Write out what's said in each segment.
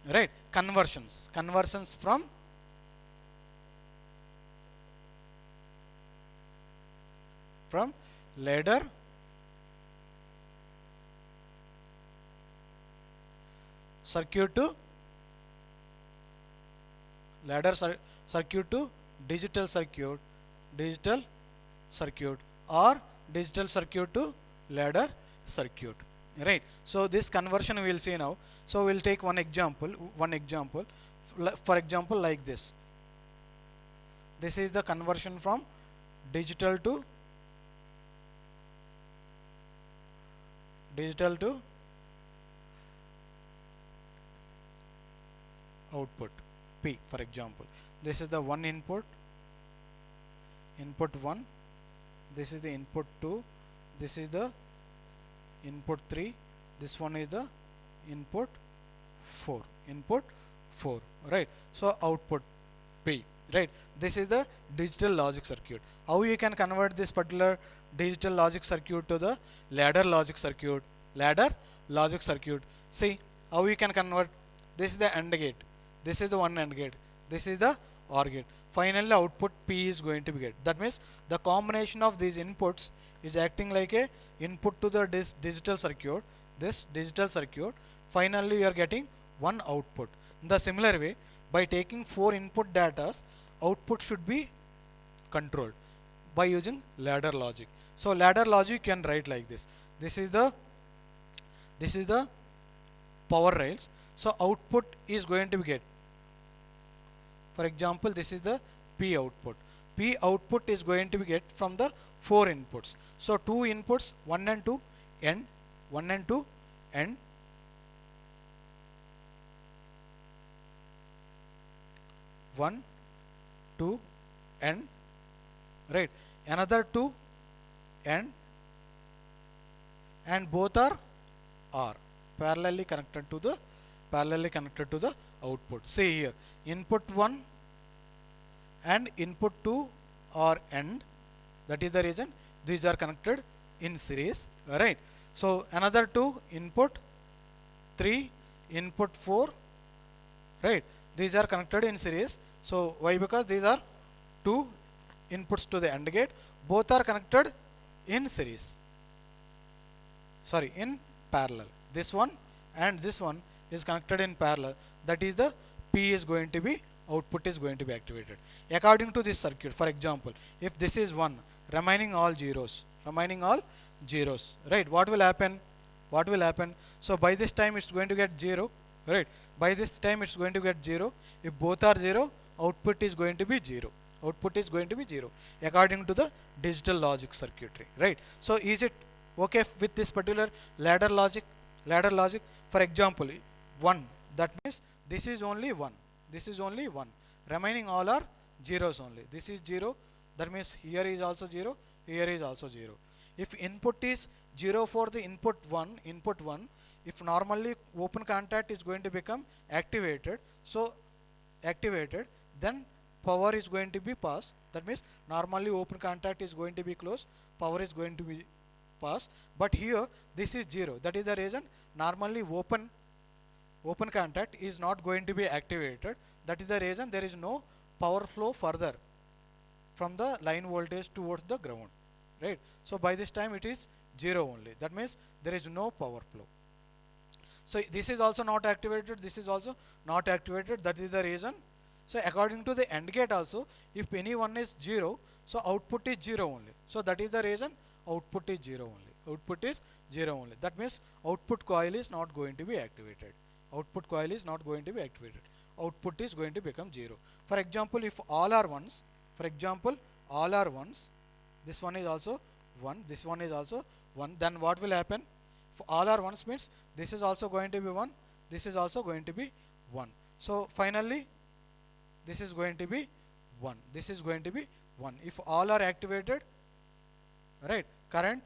right? Conversions from ladder circuit to ladder circuit to digital circuit, digital circuit, or digital circuit to ladder circuit, right? So this conversion we will see now. So we'll take one example, for example, like this is the conversion from digital to digital to output P, for example. This is the one input 1, this is the input 2, this is the input 3, this one is the input 4, right? So output P, right? This is the digital logic circuit. How you can convert this particular digital logic circuit to the ladder logic circuit? See how you can convert. This is the AND gate, this is the one AND gate, this is the OR gate. Finally output P is going to be get. That means the combination of these inputs is acting like a input to the digital circuit, this digital circuit. Finally you are getting one output. In the similar way, by taking 4 input data, output should be controlled by using ladder logic. So ladder logic you can write like this. This is the power rails. So output is going to be get, for example, this is the P output. P output is going to be get from the 4 inputs. So 2 inputs, 1 and 2 end, 1 and 2 end, 1, 2 end, right? Another 2 end, and both are parallelly connected to the output. See here, input 1 and input 2 are end. That is the reason these are connected in series, right? So another 2 input, 3 input 4, right? These are connected in series. So why? Because these are 2 inputs to the AND gate, both are connected in series, in parallel. This one and this one is connected in parallel. That is the P is going to be, output is going to be activated according to this circuit. For example, if this is 1, remaining all zeros, right? What will happen? So by this time it's going to get 0, right? By this time it's going to get 0. If both are 0, output is going to be 0. According to the digital logic circuitry, right? So is it okay with this particular ladder logic? For example, 1, that means this is only 1, remaining all are zeros only. This is 0, that means here is also 0, here is also 0. If input is 0 for the input 1, if normally open contact is going to become activated, then power is going to be passed. That means normally open contact is going to be closed, power is going to be passed. But here this is 0. That is the reason normally open contact is not going to be activated. That is the reason there is no power flow further from the line voltage towards the ground, right? So by this time it is 0 only. That means there is no power flow. So this is also not activated, this is also not activated. That is the reason. So according to the AND gate also, if any one is 0, so output is 0 only. So that is the reason output is 0 only. That means output coil is not going to be activated. Output is going to become 0. For example, if all are ones, this one is also 1, this one is also 1, then what will happen? If all are ones means this is also going to be 1, this is also going to be 1. So finally this is going to be 1, if all are activated, right? Current,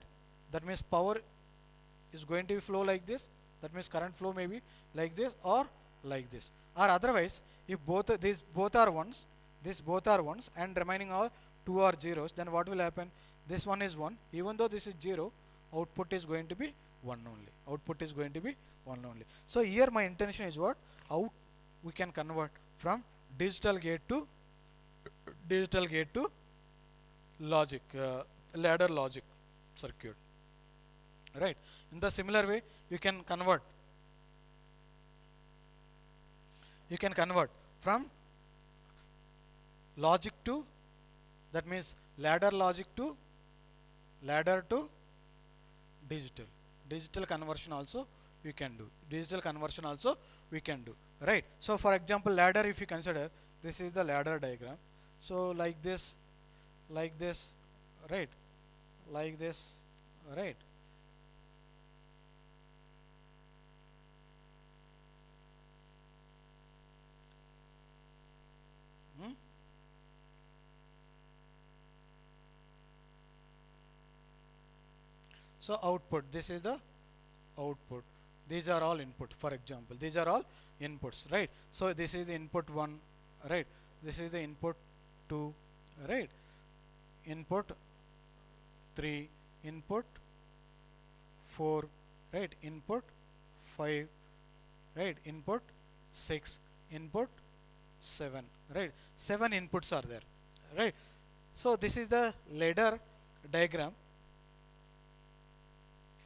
that means power is going to be flow like this. That means current flow may be like this or like this. Or otherwise, if both are ones, and remaining all 2 are zeros, then what will happen? This one is 1, even though this is 0, output is going to be 1 only. So here my intention is what? How we can convert from digital gate to logic, ladder logic circuit, right? In the similar way, you can convert from logic to, that means ladder logic to ladder to digital conversion also we can do, right? So for example, ladder, if you consider, this is the ladder diagram. So like this, right, like this, right. Hmm? So output, this is the output, these are all input. For example, these are all inputs, right? So this is the input 1, right? This is the input 2, right? Input 3, input 4, right? Input 5, right? Input 6, input 7, right? 7 inputs are there, right? So this is the ladder diagram,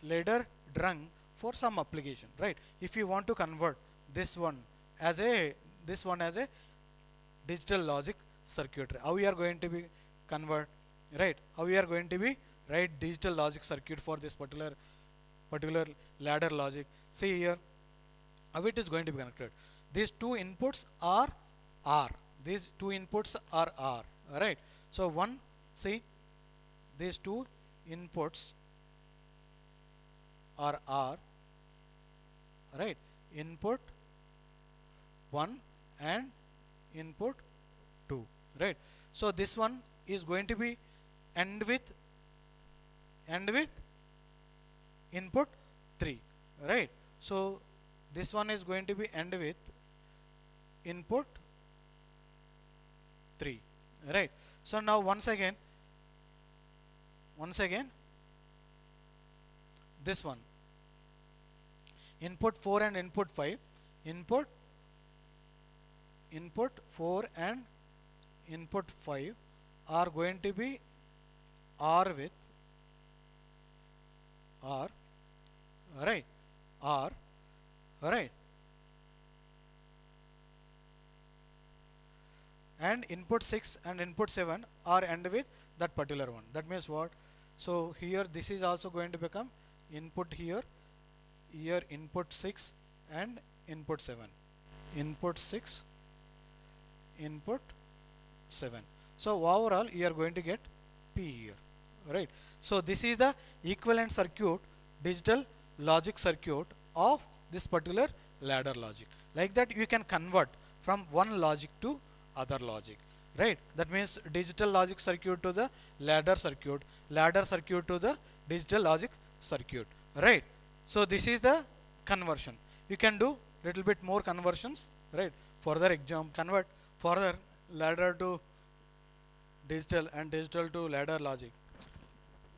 ladder drung for some application, right? If you want to convert this one as a digital logic circuitry, how we are going to be convert, right? How we are going to be write digital logic circuit for this particular ladder logic. See here how it is going to be connected. These two inputs are R. These two inputs are R. Right. So one, see, these two inputs are R. Right. Input 1 and input 2. Right. So this one is going to be end with input 3. Right. So this one is going to be end with input 3, right? So now once again this one, input 4 and input 5, input 4 and input 5 are going to be R with R, right? R, right? And input 6 and input 7 are end with that particular one. That means what? So here this is also going to become input here input 6 and input 7, input 6, input 7. So overall you are going to get P here, right? So this is the equivalent circuit, digital logic circuit of this particular ladder logic. Like that you can convert from one logic to other logic, right? That means digital logic circuit to the ladder circuit to the digital logic circuit, right? So this is the conversion. You can do little bit more conversions, right? Further exam, convert further ladder to digital and digital to ladder logic.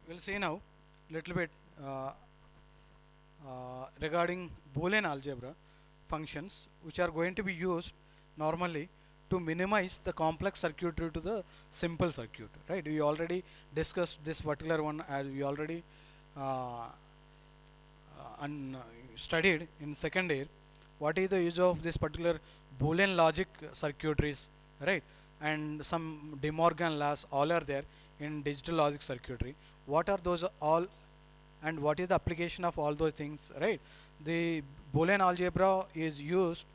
We'll see now little bit regarding Boolean algebra functions, which are going to be used normally to minimize the complex circuitry to the simple circuit, right? We already discussed this particular one, as we already studied in second year. What is the use of this particular Boolean logic circuitries, right? And some De Morgan laws all are there in digital logic circuitry. What are those all, and what is the application of all those things, right? The Boolean algebra is used,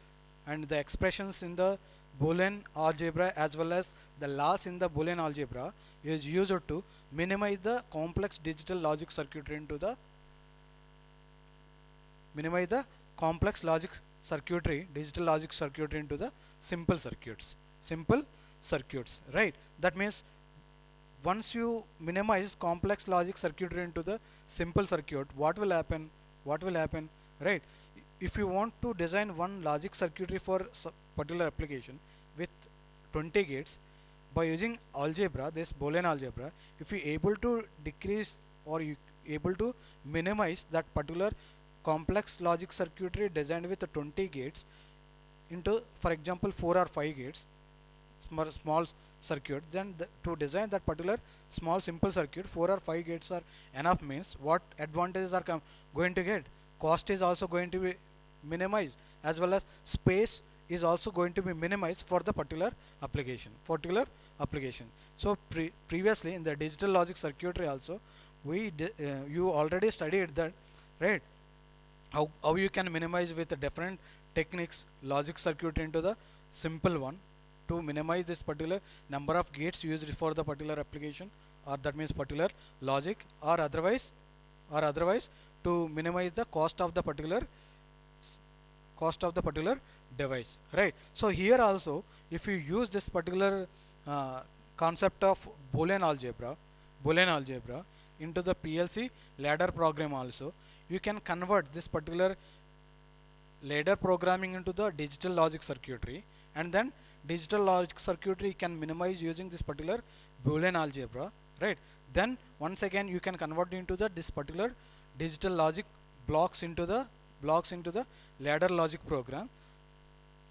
and the expressions in the Boolean algebra as well as the laws in the Boolean algebra is used to minimize the complex digital logic circuitry into the digital logic circuitry into the simple circuits, right? That means once you minimize complex logic circuitry into the simple circuit, what will happen, right? If you want to design one logic circuitry for particular application with 20 gates, by using algebra, this Boolean algebra, if you able to decrease or you able to minimize that particular complex logic circuitry designed with 20 gates, into, for example, 4 or 5 gates, small circuit, then to design that particular small simple circuit, 4 or 5 gates are enough, means what advantages are going to get? Cost is also going to be minimized, as well as space is also going to be minimized for the particular application. So previously in the digital logic circuitry also, you already studied that, right? How you can minimize with the different techniques logic circuit into the simple one, to minimize this particular number of gates used for the particular application, or that means particular logic, or otherwise to minimize the cost of the particular device, right? So here also, if you use this particular concept of Boolean algebra into the PLC ladder program also, you can convert this particular ladder programming into the digital logic circuitry, and then digital logic circuitry can minimize using this particular Boolean algebra, right? Then once again you can convert into this particular digital logic blocks into the ladder logic program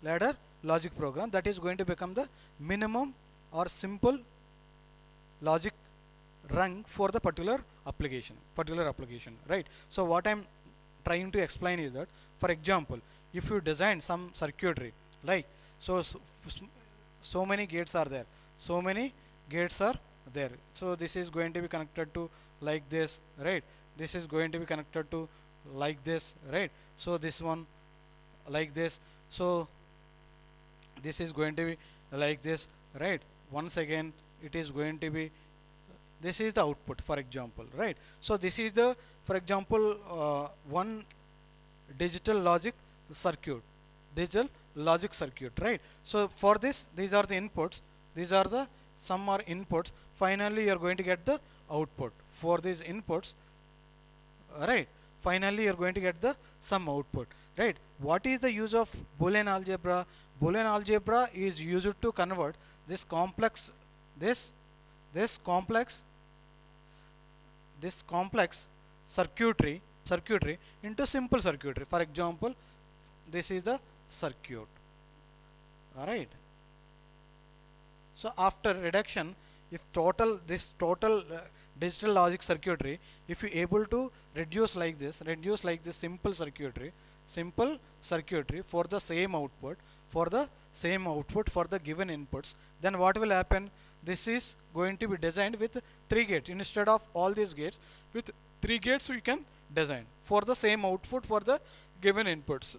that is going to become the minimum or simple logic rung for the particular application, right? So what I'm trying to explain is that, for example, if you design some circuitry, like so many gates are there, so this is going to be connected to like this, right? This is going to be connected to like this, right? So this one like this, so this is going to be like this, right? Once again it is going to be, this is the output, for example, right? So this is the, for example, one digital logic circuit, right? So for this, these are the inputs, some are inputs, finally you are going to get the output for these inputs, right? Finally you are going to get the some output, right? What is the use of Boolean algebra? Boolean algebra is used to convert this complex circuitry into simple circuitry. For example, this is the circuit, all right? So after reduction, if this total digital logic circuitry, if you able to reduce like this simple circuitry for the same output, for the given inputs, then what will happen? This is going to be designed with 3 gates instead of all these gates. With 3 gates we can design for the same output for the given inputs.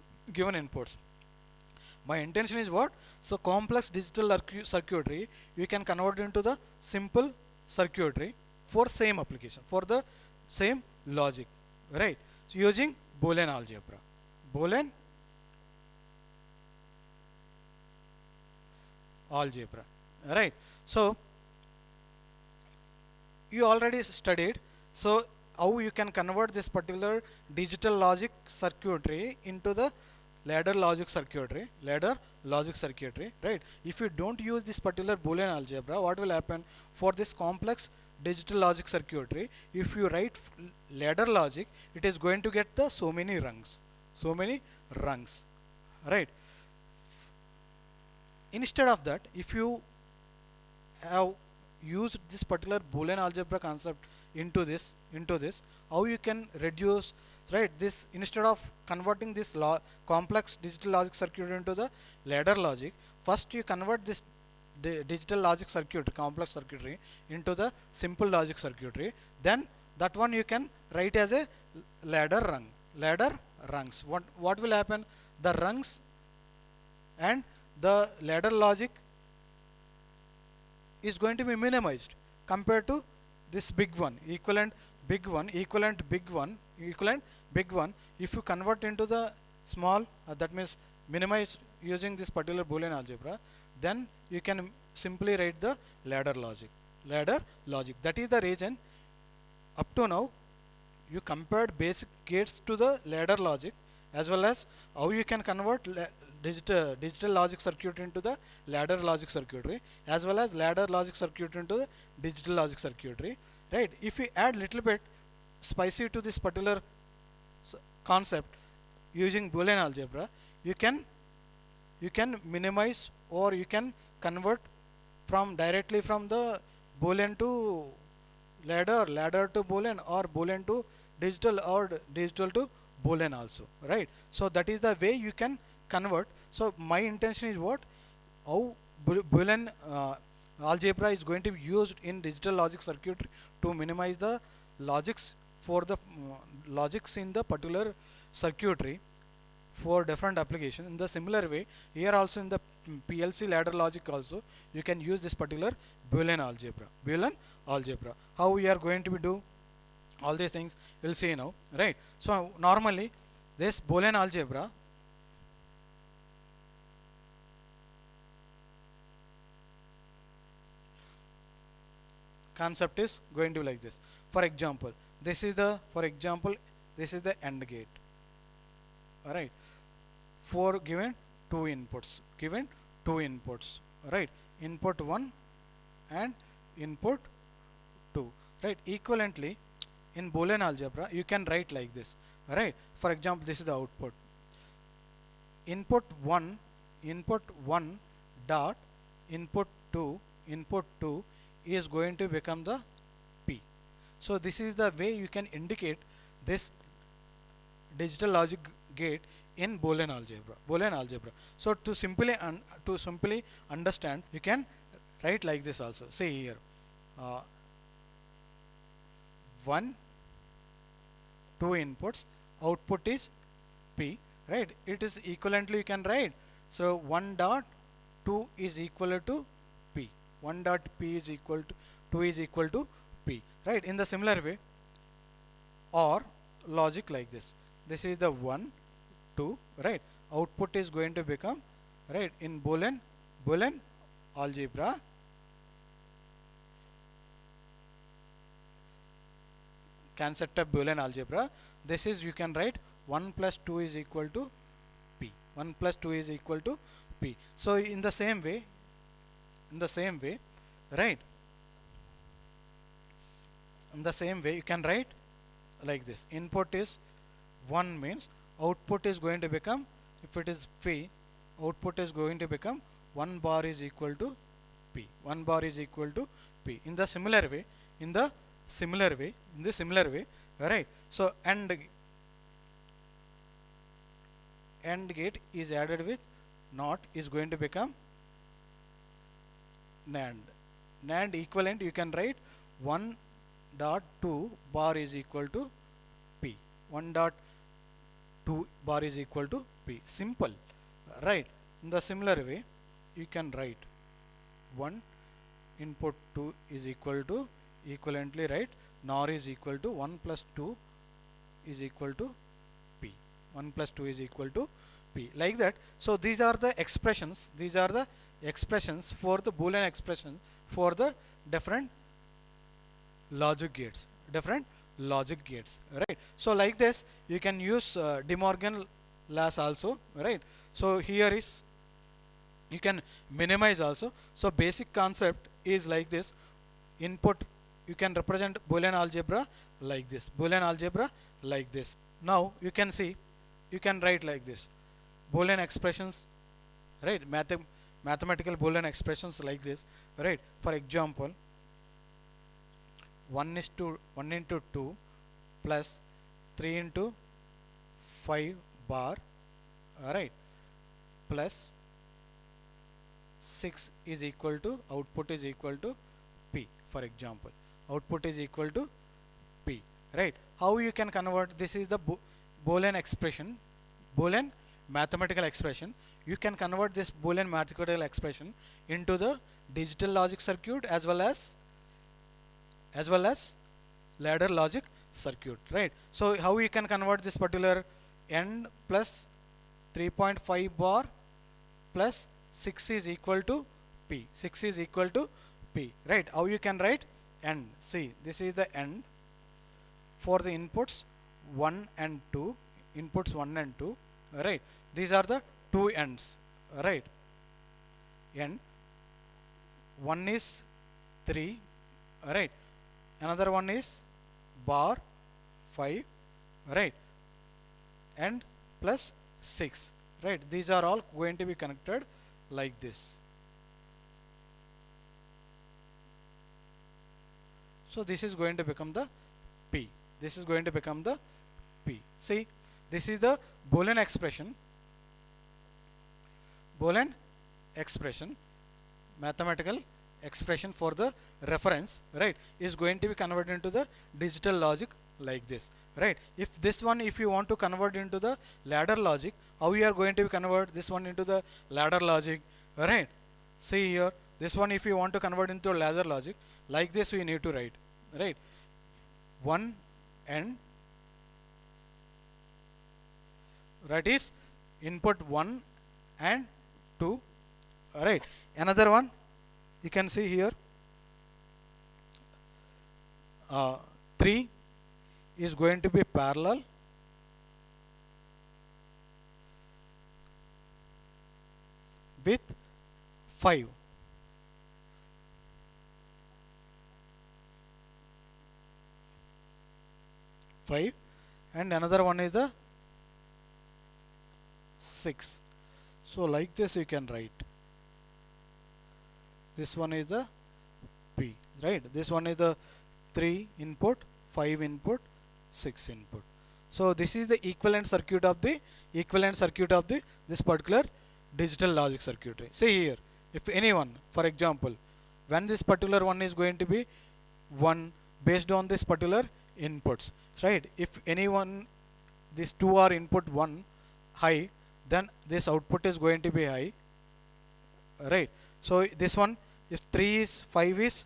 My intention is what? So complex digital circuitry we can convert into the simple circuitry for same application, for the same logic, right? So using Boolean algebra, right? So you already studied, so how you can convert this particular digital logic circuitry into the ladder logic circuitry, right? If you don't use this particular Boolean algebra, what will happen? For this complex digital logic circuitry, if you write ladder logic, it is going to get the so many rungs, right? Instead of that, if you have used this particular Boolean algebra concept into this, how you can reduce, right? This, instead of converting this complex digital logic circuit into the ladder logic, first you convert this digital logic circuit, complex circuitry, into the simple logic circuitry. Then that one you can write as a ladder rungs. What will happen? The rungs and the ladder logic is going to be minimized compared to this big one, equivalent big one. If you convert into the small, that means minimize using this particular Boolean algebra, then you can simply write the ladder logic. That is the reason up to now you compared basic gates to the ladder logic, as well as how you can convert digital logic circuit into the ladder logic circuitry, as well as ladder logic circuit into the digital logic circuitry, right? If we add little bit spicy to this particular concept using Boolean algebra, you can you can minimize or you can convert from directly from the boolean to ladder to boolean, or boolean to digital, or digital to boolean also, right? So that is the way you can convert. So my intention is what, how boolean algebra is going to be used in digital logic circuitry to minimize the logics for the logics in the particular circuitry for different application. In the similar way, here also in the PLC ladder logic also you can use this particular Boolean algebra. Boolean algebra. How we are going to be do all these things, we'll see now, right? So normally this Boolean algebra concept is going to be like this. For example, this is the AND gate. All right, for given two inputs, right? Input 1 and input 2, right? Equivalently, in Boolean algebra you can write like this, right? For example, this is the output. Input 1 dot input 2 is going to become the P. So this is the way you can indicate this digital logic gate in Boolean algebra. So to simply understand, you can write like this also. See here, 1, 2 inputs, output is P, right? It is equivalently you can write. So 1 dot 2 is equal to P. 1 dot P is equal to 2 is equal to P, right? In the similar way, or logic like this. This is the 1, 2, right? Output is going to become, right, in Boolean algebra. Concept of Boolean algebra. This is, you can write 1 plus 2 is equal to P. 1 plus 2 is equal to P. So in the same way, right? In the same way, you can write like this. Input is 1 means output is going to become, if it is P, output is going to become 1 bar is equal to P. 1 bar is equal to P. In the similar way, right? So AND gate is added with NOT is going to become NAND. NAND equivalent, you can write 1 dot 2 bar is equal to P. 1 dot 2 bar is equal to P. Simple, right? In the similar way, you can write 1 input 2 is equal to, equivalently write NOR is equal to 1 plus 2 is equal to P. 1 plus 2 is equal to P. Like that. So these are the expressions. For the Boolean expression for the different logic gates. Right? So like this, you can use De Morgan laws also, right? So here is, you can minimize also. So basic concept is like this. Input, you can represent Boolean algebra like this. Now you can see, you can write like this. Boolean expressions, right? Mathematical Boolean expressions like this, right? For example, 1 into 2 plus 3 into 5 bar, right, plus 6 is equal to, output is equal to P. For example, output is equal to P, right? How you can convert, this is the Boolean expression, Boolean mathematical expression. You can convert this Boolean mathematical expression into the digital logic circuit as well as ladder logic circuit, right? So how you can convert this particular N plus 3.5 bar plus 6 is equal to P. 6 is equal to P, right? How you can write N? See, this is the N for the inputs 1 and 2. Inputs 1 and 2, right? These are the two ends, right? N, one is 3, right? Another one is bar 5, right? And plus 6, right? These are all going to be connected like this. So this is going to become the P. This is going to become the P. See, this is the Boolean expression. Boolean expression, mathematical expression for the reference, right, is going to be converted into the digital logic like this, right? If this one, if you want to convert into the ladder logic, how you are going to convert this one into the ladder logic, right? See here, this one, if you want to convert into ladder logic, like this we need to write, right? 1 and that is input 1 and 2, right? Another one you can see here, 3 is going to be parallel with 5. And another one is the 6. So like this you can write. This one is the P, right? This one is the 3 input, 5 input, 6 input. So this is the equivalent circuit of the this particular digital logic circuitry. See here, if anyone, for example, when this particular one is going to be 1 based on this particular inputs, right? If anyone, these two are input 1 high, then this output is going to be high, right? So this one, if 3 is 5 is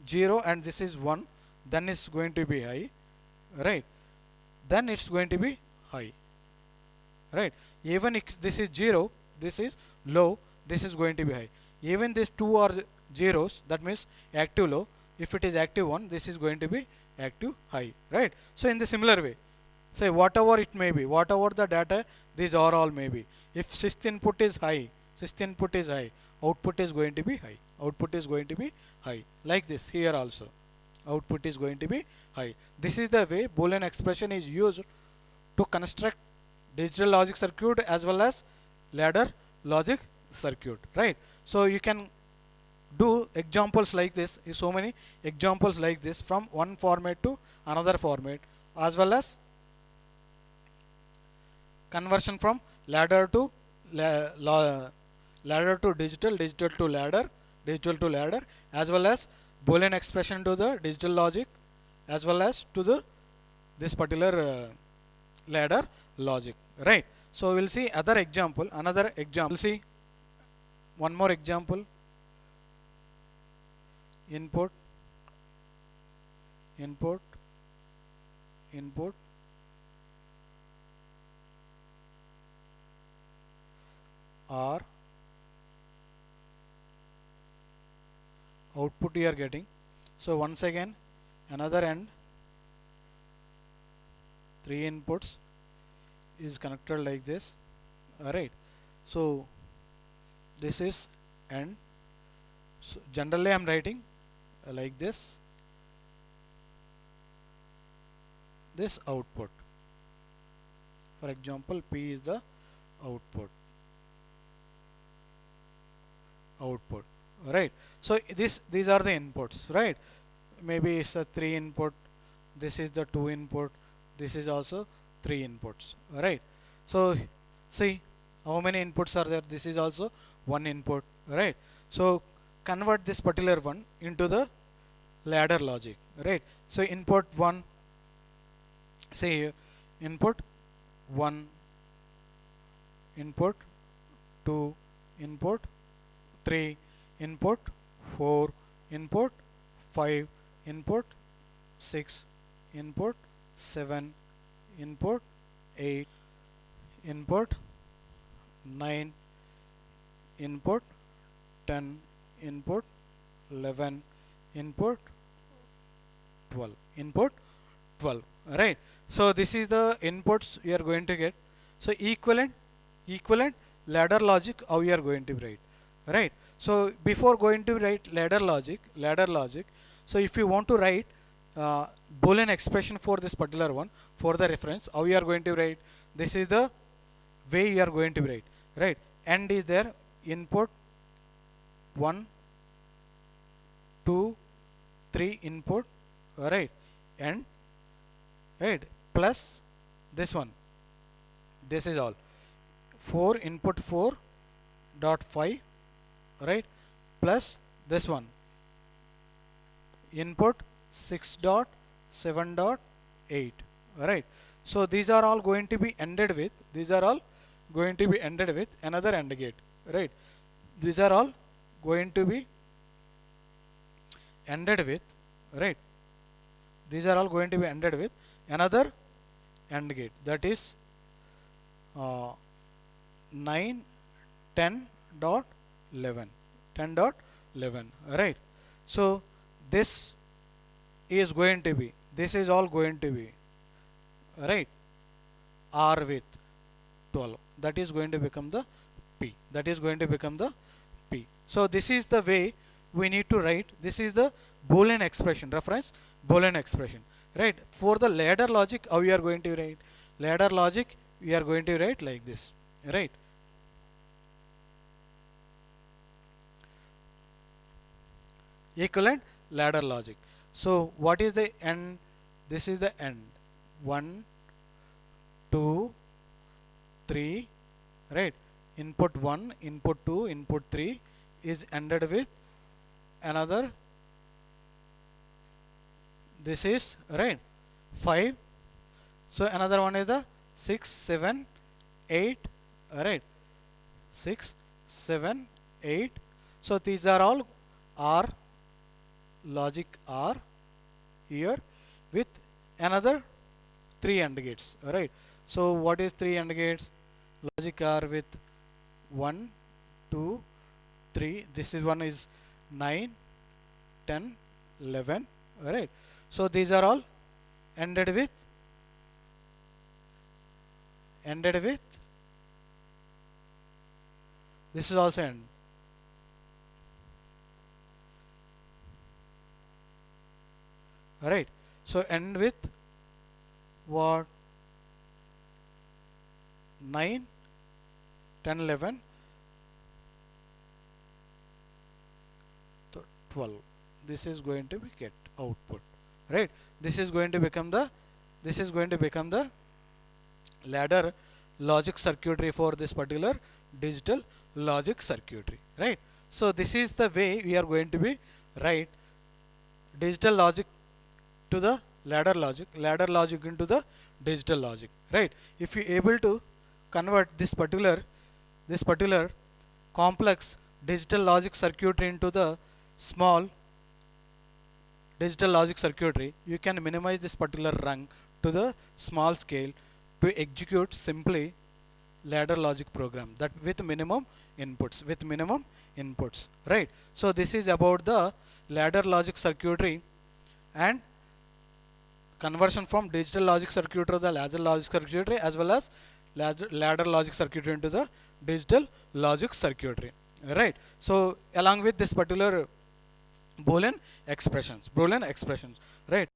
0 and this is 1, then it's going to be high, right? Then it's going to be high, right? Even if this is 0, this is low, this is going to be high. Even these two are zeros, that means active low. If it is active 1, this is going to be active high, right? So in the similar way, say whatever it may be, whatever the data, these are all may be. If sixth input is high, output is going to be high. Output is going to be high. Like this here also, output is going to be high. This is the way Boolean expression is used to construct digital logic circuit as well as ladder logic circuit, right? So you can do examples like this, so many examples like this from one format to another format, as well as conversion from ladder to digital, digital to ladder, as well as Boolean expression to the digital logic, as well as to the this particular ladder logic, right? So we'll see other example, another example. We'll see one more example. Input, or output you are getting. So once again, another end, 3 inputs is connected like this, alright. So this is end. So generally I am writing like this output. For example, P is the output, right? So these are the inputs, right? Maybe it's a 3 input, this is the 2 input, this is also 3 inputs, right? So see how many inputs are there. This is also 1 input, right? So convert this particular one into the ladder logic, right? So input 1, say here, input 1, input 2, input 3, input 4, input 5, input 6, input 7, input 8, input 9, input 10, input 11, input 12, right? So this is the inputs you are going to get. So equivalent ladder logic, how you are going to write, right? So before going to write ladder logic, so if you want to write Boolean expression for this particular one, for the reference, how you are going to write? This is the way you are going to be write, right? AND is there, input 1 2 3 input, right? And right, plus this one, this is all 4 input 4 dot 5, right? Plus this one input 6 dot 7 dot 8, right? So these are all going to be ended with, these are all going to be ended with another AND gate, right? These are all going to be ended with, right? These are all going to be ended with another AND gate, that is 9 10 dot 11, 10 dot 11, right? So this is going to be, this is all going to be, right, R with 12, that is going to become the P, that is going to become the P. So this is the way we need to write, this is the Boolean expression, reference Boolean expression, right? For the ladder logic, how we are going to write? Ladder logic we are going to write like this, right? Equivalent ladder logic. So what is the end? This is the end. 1 2 3, right? Input 1 input 2 input 3 is ended with another, this is right 5. So another one is the 6 7 8, right? 6 7 8. So these are all R logic R here with another 3 AND gates, right? So what is 3 AND gates? Logic R with 1 2 3, this is one is 9 10 11, right? So these are all ended with this is also end, right? So end with what? 9 10 11 12. This is going to be get output, right? This is going to become the, this is going to become the ladder logic circuitry for this particular digital logic circuitry, right? So this is the way we are going to be write digital logic to the ladder logic into the digital logic, right? If you able to convert this particular complex digital logic circuitry into the small digital logic circuitry, you can minimize this particular rung to the small scale to execute simply ladder logic program that with minimum inputs, right? So this is about the ladder logic circuitry and conversion from digital logic circuitry to the ladder logic circuitry, as well as ladder logic circuitry into the digital logic circuitry, right? So along with this particular Boolean expressions, right?